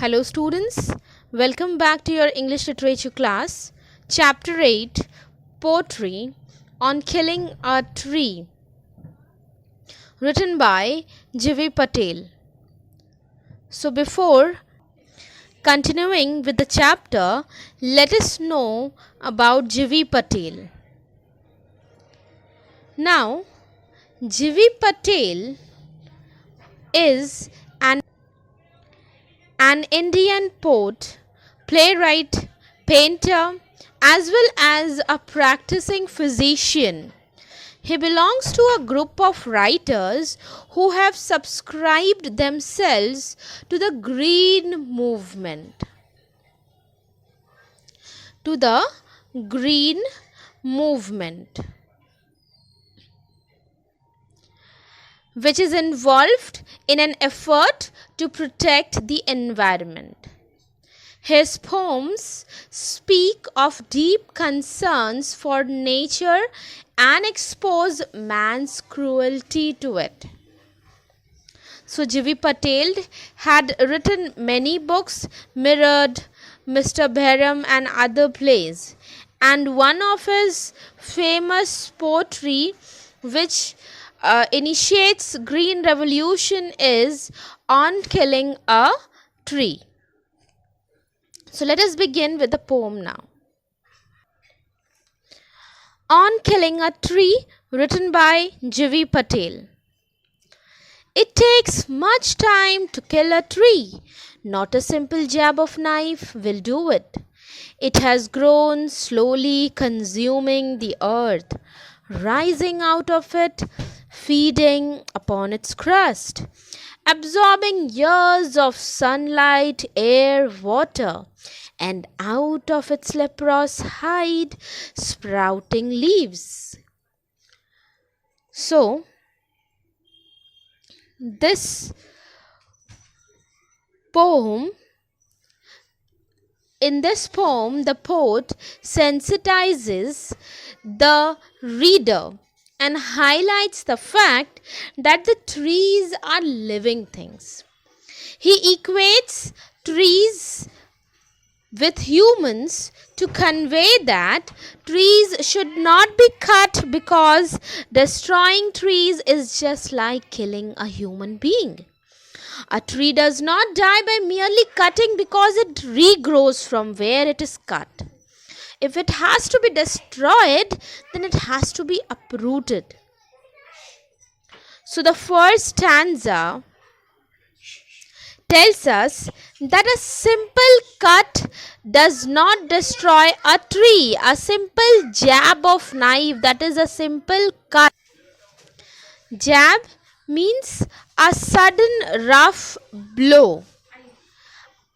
Hello students, welcome back to your English literature class, chapter 8, Poetry on Killing a Tree, written by Jivi Patel. So before continuing with the chapter, let us know about Jivi Patel. Now, Jivi Patel is an Indian poet, playwright, painter, as well as a practicing physician. He belongs to a group of writers who have subscribed themselves to the Green Movement. To the Green Movement, which is involved in an effort to protect the environment. His poems speak of deep concerns for nature and expose man's cruelty to it. So Jivi Patel had written many books, mirrored Mr. Bhairam and other plays, and one of his famous poetry which initiates Green Revolution is On Killing a Tree. So let us begin with the poem now. On Killing a Tree, written by Jivi Patel. It takes much time to kill a tree. Not a simple jab of knife will do it. It has grown, slowly consuming the earth, rising out of it, feeding upon its crust, absorbing years of sunlight, air, water, and out of its leprous hide, sprouting leaves. So, this poem, in this poem, the poet sensitizes the reader and highlights the fact that the trees are living things. He equates trees with humans to convey that trees should not be cut because destroying trees is just like killing a human being. A tree does not die by merely cutting because it regrows from where it is cut. If it has to be destroyed, then it has to be uprooted. So the first stanza tells us that a simple cut does not destroy a tree. A simple jab of knife, that is a simple cut. Jab means a sudden rough blow.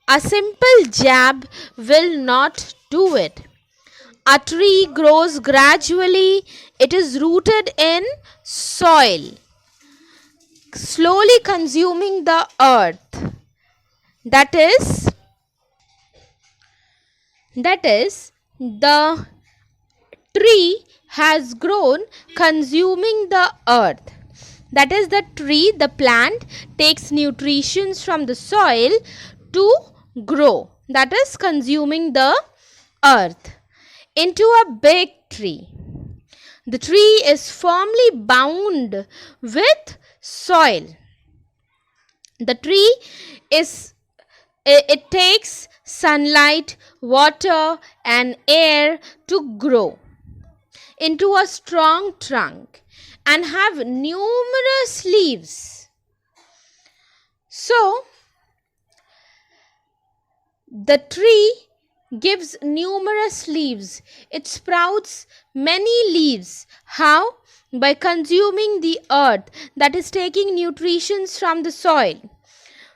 A simple jab will not do it. A tree grows gradually. It is rooted in soil, slowly consuming the earth. That is, the tree has grown consuming the earth. That is, the tree, the plant, takes nutrition from the soil to grow. That is, consuming the earth into a big tree. The tree is firmly bound with soil. The tree it takes sunlight, water, and air to grow into a strong trunk and have numerous leaves. So, the tree gives numerous leaves. It sprouts many leaves. How? By consuming the earth, that is taking nutrition from the soil,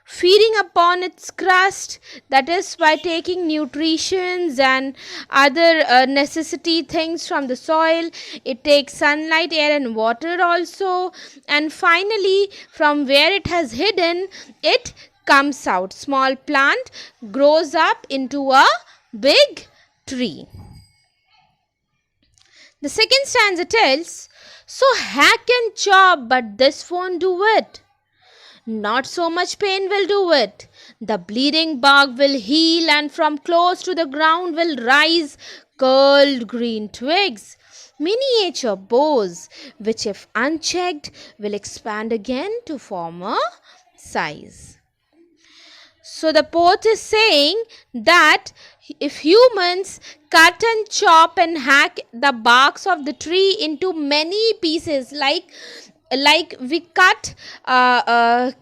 feeding upon its crust, that is by taking nutritions and other necessity things from the soil. It takes sunlight, air, and water also, and finally from where it has hidden, it comes out. Small plant grows up into a big tree. The second stanza tells, so hack and chop, but this won't do it. not so much pain will do it. The bleeding bark will heal, and from close to the ground will rise curled green twigs, miniature boughs, which if unchecked will expand again to former size. So the poet is saying that if humans cut and chop and hack the barks of the tree into many pieces, like we cut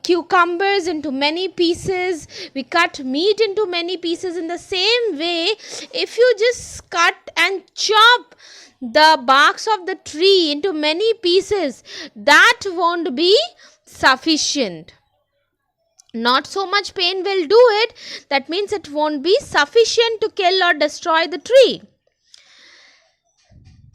cucumbers into many pieces, we cut meat into many pieces, in the same way, if you just cut and chop the barks of the tree into many pieces, that won't be sufficient. Not so much pain will do it. That means it won't be sufficient to kill or destroy the tree.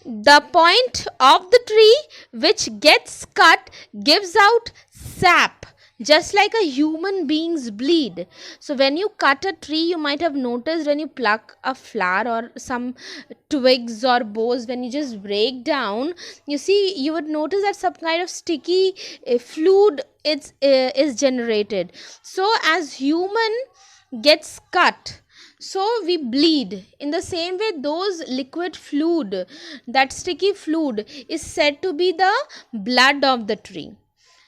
The point of the tree which gets cut gives out sap, just like a human being's bleed. So when you cut a tree, you might have noticed when you pluck a flower or some twigs or boughs, when you just break down, you would notice that some kind of sticky fluid is generated. So as human gets cut, so we bleed. In the same way, those liquid fluid, that sticky fluid, is said to be the blood of the tree.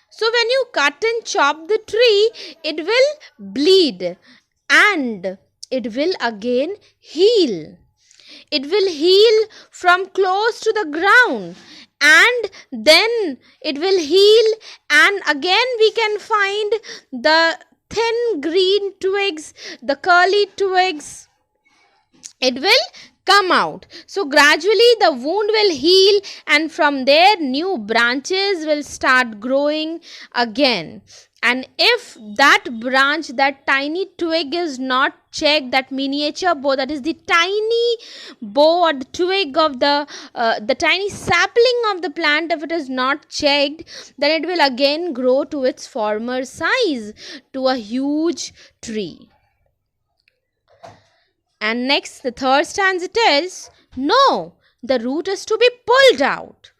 So when you cut and chop the tree, it will bleed and it will again heal. It will heal from close to the ground, and then it will heal, and again we can find the thin green twigs, the curly twigs. It will come out. So gradually the wound will heal, and from there new branches will start growing again. And if that branch, that tiny twig is not checked, that miniature bough, that is the tiny bough or the twig of the tiny sapling of the plant, if it is not checked, then it will again grow to its former size, to a huge tree. And next, the third stanza tells, no, the root is to be pulled out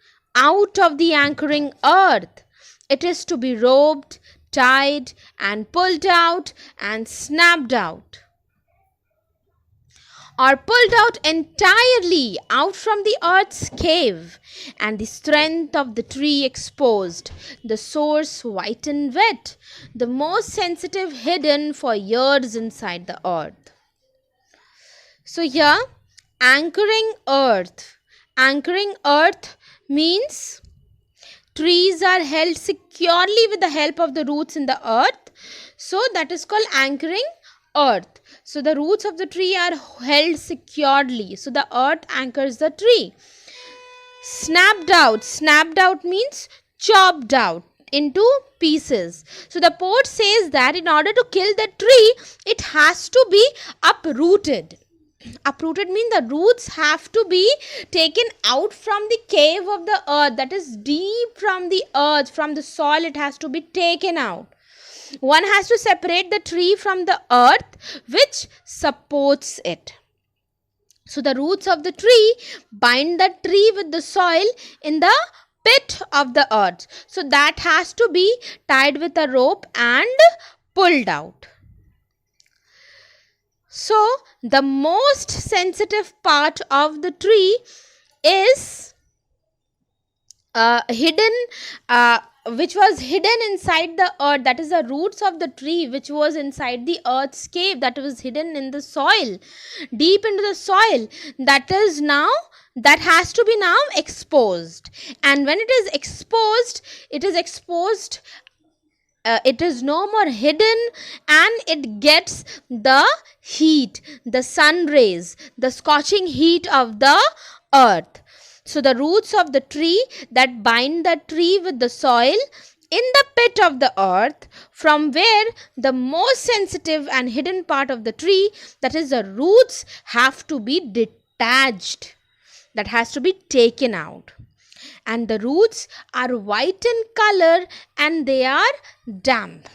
of the anchoring earth. It is to be roped, tied, and pulled out and snapped out, or pulled out entirely out from the earth's cave, and the strength of the tree exposed, the source white and wet, the most sensitive hidden for years inside the earth. So here, anchoring earth. Anchoring earth means trees are held securely with the help of the roots in the earth. So that is called anchoring earth. So the roots of the tree are held securely. So the earth anchors the tree. Snapped out. Snapped out means chopped out into pieces. So the poet says that in order to kill the tree, it has to be uprooted. Uprooted means the roots have to be taken out from the cave of the earth, that is deep from the earth, from the soil. It has to be taken out. One has to separate the tree from the earth which supports it. So the roots of the tree bind the tree with the soil in the pit of the earth. So that has to be tied with a rope and pulled out. So the most sensitive part of the tree is hidden, which was hidden inside the earth. That is the roots of the tree which was inside the earth's cave, that was hidden in the soil, deep into the soil. That has to be now exposed. And when it is exposed, it is no more hidden, and it gets the heat, the sun rays, the scorching heat of the earth. So the roots of the tree that bind the tree with the soil in the pit of the earth, from where the most sensitive and hidden part of the tree, that is the roots, have to be detached. That has to be taken out. And the roots are white in color and they are damp.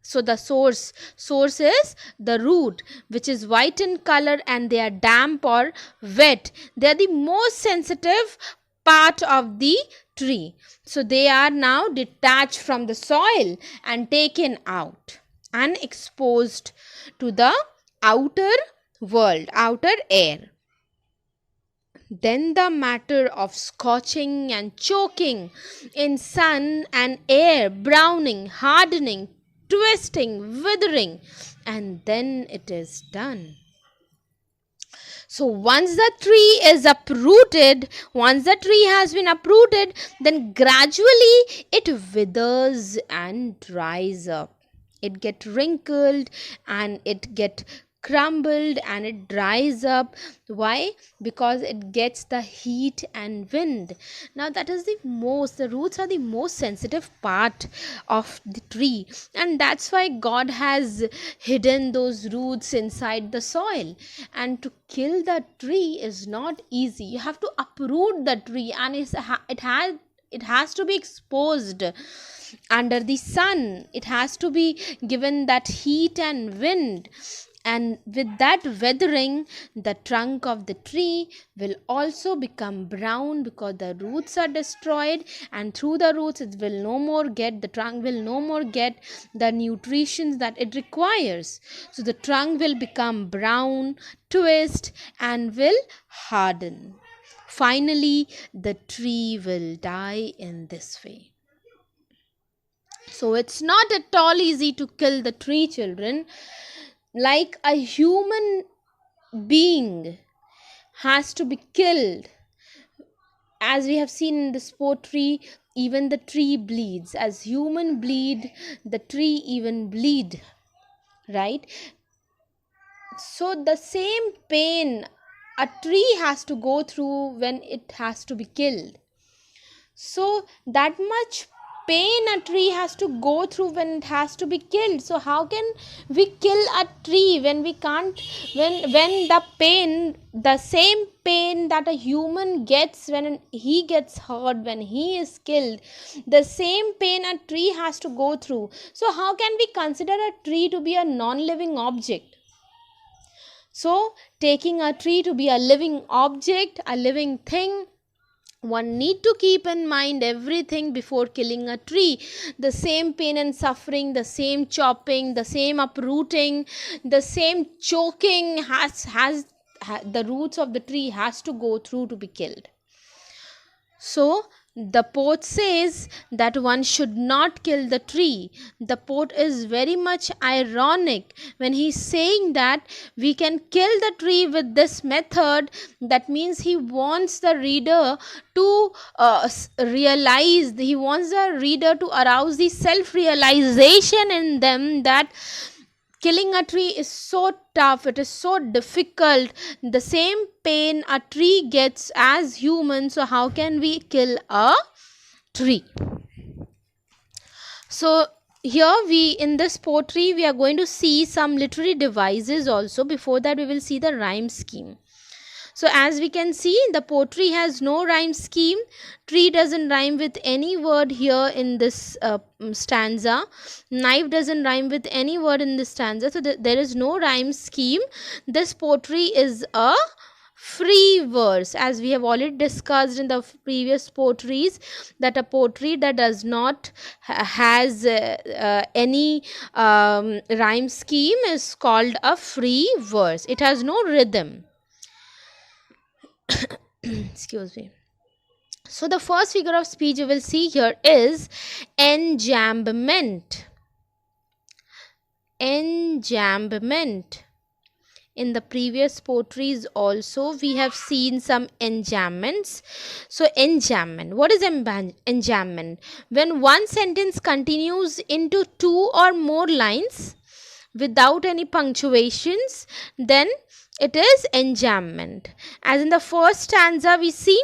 So the source is the root, which is white in color and they are damp or wet. They are the most sensitive part of the tree. So they are now detached from the soil and taken out and exposed to the outer world, outer air. Then the matter of scorching and choking in sun and air, browning, hardening, twisting, withering, and then it is done. So once the tree is uprooted, once the tree has been uprooted, then gradually it withers and dries up. It get wrinkled and it get crumbled and it dries up. Why? Because it gets the heat and wind. Now that is the roots are the most sensitive part of the tree, and that's why God has hidden those roots inside the soil. And to kill the tree is not easy. You have to uproot the tree, and it has to be exposed under the sun. It has to be given that heat and wind. And with that weathering, the trunk of the tree will also become brown because the roots are destroyed, and through the roots the trunk will no more get the nutrition that it requires. So the trunk will become brown, twist, and will harden. Finally, the tree will die in this way. So it's not at all easy to kill the tree, children. Like a human being has to be killed. As we have seen in this poetry, even the tree bleeds. As human bleed, the tree even bleed. Right? So the same pain a tree has to go through when it has to be killed. So that much pain a tree has to go through when it has to be killed. So how can we kill a tree when we can't, when the same pain that a human gets when he gets hurt, when he is killed, the same pain a tree has to go through. So how can we consider a tree to be a non-living object? So taking a tree to be a living object, a living thing, one need to keep in mind everything before killing a tree. The same pain and suffering, the same chopping, the same uprooting, the same choking the roots of the tree has to go through to be killed. So the poet says that one should not kill the tree. The poet is very much ironic when he's saying that we can kill the tree with this method. That means he wants the reader to realize, he wants the reader to arouse the self-realization in them that killing a tree is so tough, it is so difficult. The same pain a tree gets as human, so how can we kill a tree? So here in this poetry we are going to see some literary devices also. Before that we will see the rhyme scheme. So as we can see, the poetry has no rhyme scheme. Tree doesn't rhyme with any word here in this stanza. Knife doesn't rhyme with any word in this stanza. So there is no rhyme scheme. This poetry is a free verse, as we have already discussed in the previous poetries, that a poetry that does not has any rhyme scheme is called a free verse. It has no rhythm. Excuse me. So the first figure of speech you will see here is enjambment. Enjambment. In the previous poetries also we have seen some enjambments. So enjambment. What is enjambment? When one sentence continues into two or more lines without any punctuations, then it is enjambment. As in the first stanza we see,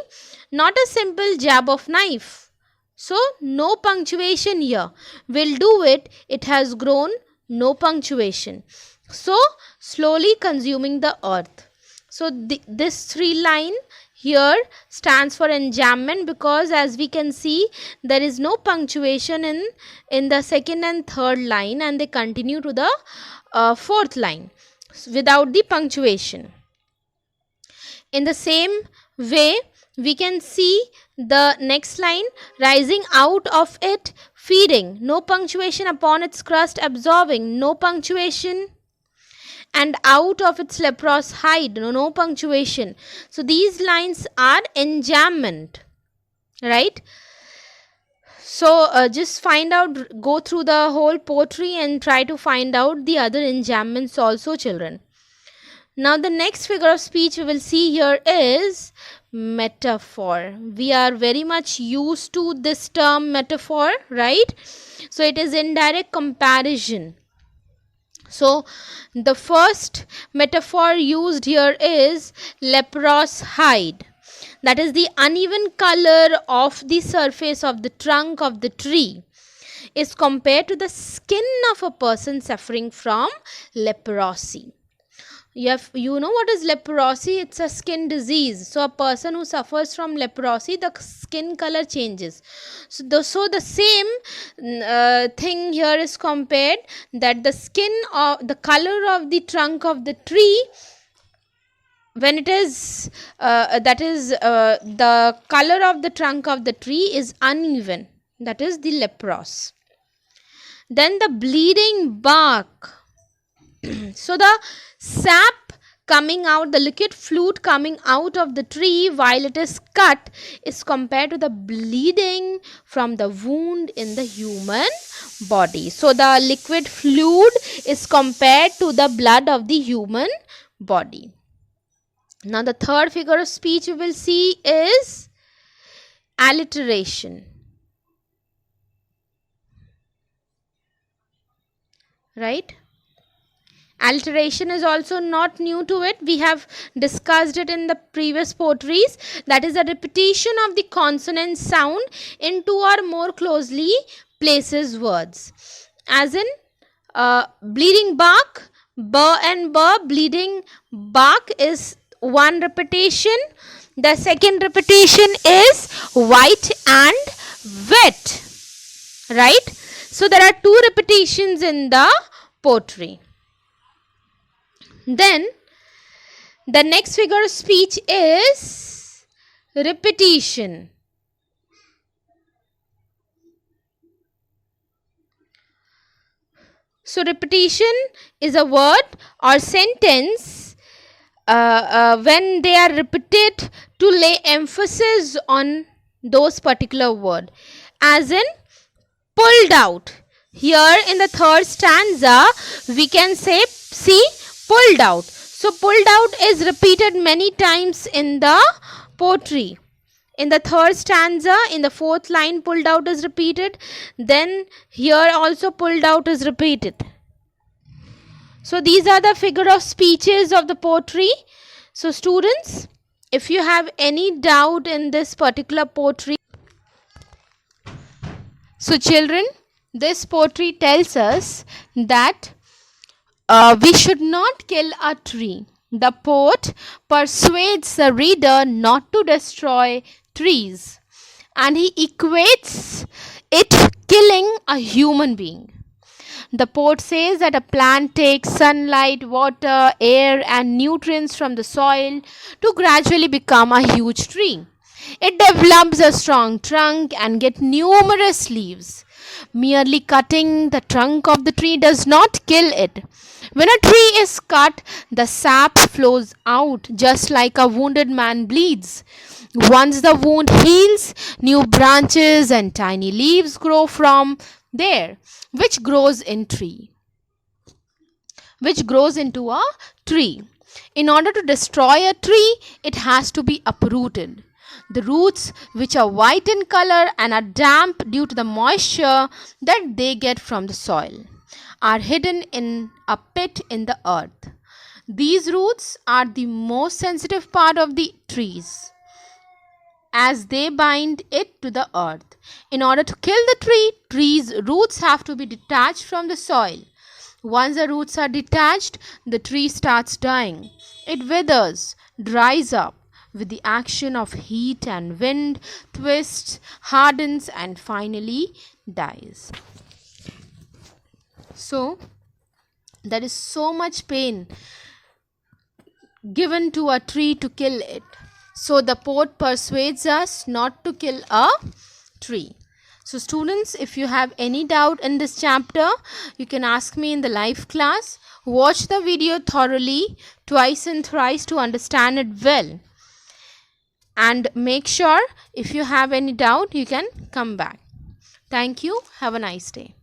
not a simple jab of knife. So no punctuation here. Will do it. It has grown. No punctuation. So slowly consuming the earth. So this three line here stands for enjambment, because as we can see there is no punctuation in the second and third line, and they continue to the fourth line without the punctuation. In the same way, we can see the next line, rising out of it, feeding, no punctuation, upon its crust absorbing, no punctuation, and out of its leprous hide, no punctuation. So these lines are enjambment, right? So just find out, go through the whole poetry and try to find out the other enjambments also, children. Now the next figure of speech we will see here is metaphor. We are very much used to this term metaphor, right? So it is indirect comparison. So the first metaphor used here is leprous hide. That is the uneven color of the surface of the trunk of the tree is compared to the skin of a person suffering from leprosy. You know what is leprosy? It's a skin disease. So a person who suffers from leprosy, the skin color changes. So the same thing here is compared, that the skin of the color of the trunk of the tree, when it is the color of the trunk of the tree is uneven, that is the leprous. Then the bleeding bark. So the sap coming out, the liquid fluid coming out of the tree while it is cut is compared to the bleeding from the wound in the human body. So the liquid fluid is compared to the blood of the human body. Now the third figure of speech we will see is alliteration. Right? Alliteration is also not new to it. We have discussed it in the previous poetries. That is a repetition of the consonant sound into or more closely places words. As in bleeding bark, b and b, bleeding bark is one repetition. The second repetition is white and wet. Right? So there are two repetitions in the poetry. Then the next figure of speech is repetition. So repetition is a word or sentence when they are repeated to lay emphasis on those particular word. As in pulled out. Here in the third stanza we can say, see, pulled out. So pulled out is repeated many times in the poetry. In the third stanza, in the fourth line, pulled out is repeated. Then here also pulled out is repeated. So these are the figure of speeches of the poetry. So students, if you have any doubt in this particular poetry, so children, this poetry tells us that we should not kill a tree. The poet persuades the reader not to destroy trees, and he equates it killing a human being. The poet says that a plant takes sunlight, water, air, and nutrients from the soil to gradually become a huge tree. It develops a strong trunk and gets numerous leaves. Merely cutting the trunk of the tree does not kill it. When a tree is cut, the sap flows out just like a wounded man bleeds. Once the wound heals, new branches and tiny leaves grow from there, which grows into a tree. In order to destroy a tree, it has to be uprooted. The roots, which are white in color and are damp due to the moisture that they get from the soil, are hidden in a pit in the earth. These roots are the most sensitive part of the trees, as they bind it to the earth. In order to kill the tree, tree's roots have to be detached from the soil. Once the roots are detached, the tree starts dying. It withers, dries up with the action of heat and wind, twists, hardens, and finally dies. So, there is so much pain given to a tree to kill it. So the poet persuades us not to kill a tree. So students, if you have any doubt in this chapter, you can ask me in the live class. Watch the video thoroughly twice and thrice to understand it well. And make sure if you have any doubt, you can come back. Thank you. Have a nice day.